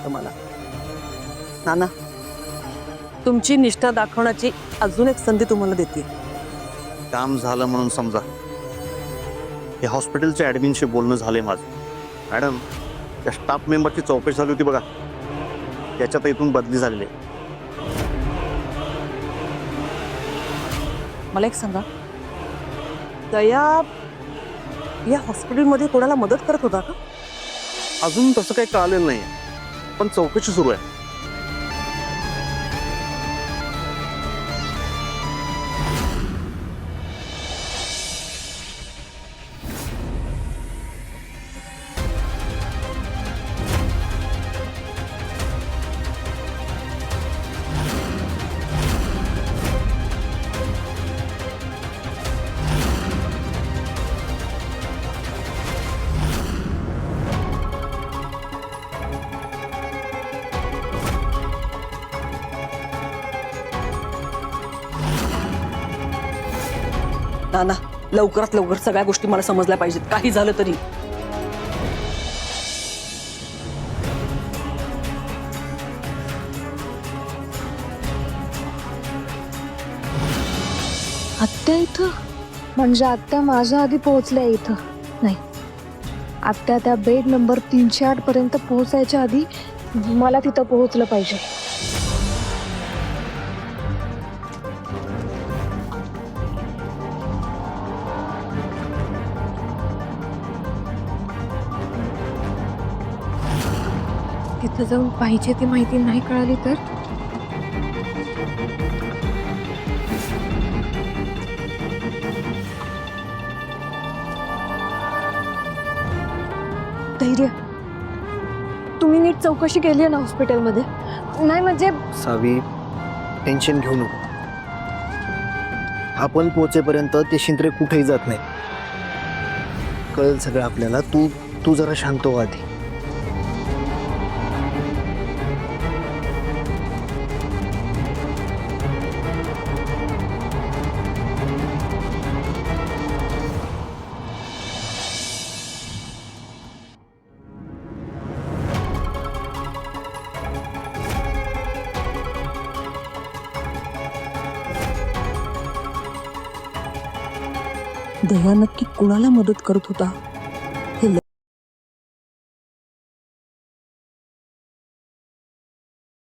वाटतं मला. नाना, तुमची निष्ठा दाखवण्याची अजून एक संधी तुम्हाला देते. काम झालं म्हणून समजा. हे हॉस्पिटलच्या ॲडमिनशी बोलणं झालंय माझं. मॅडम, त्या स्टाफ मेंबरची चौकशी झाली होती बघा, त्याच्यात इथून बदली झालेली आहे. मला एक सांगा, दया या हॉस्पिटलमध्ये कोणाला मदत करत होता का? अजून तसं काही कळालेलं नाही, पण चौकशी सुरू आहे. नाना, लवकरात लवकर सगळ्या गोष्टी मला समजल्या पाहिजेत, काही झालं तरी. आत्या इथं म्हणजे आत्या माझ्या आधी पोहोचल्या इथं. नाही, आत्या त्या बेड नंबर 308 पर्यंत पोहोचायच्या आधी मला तिथं पोहोचलं पाहिजे. तिथं जाऊन पाहिजे ती माहिती नाही कळाली तर? धैर्य, तुम्ही नीट चौकशी केली आहे ना हॉस्पिटलमध्ये? नाही म्हणजे सावी, टेन्शन घेऊ नको. आपण पोहोचेपर्यंत ते शिंत्रे कुठेही जात नाही. कळेल सगळं आपल्याला. तू जरा शांत हो आधी. दया नक्की कुणाला मदत करत होता?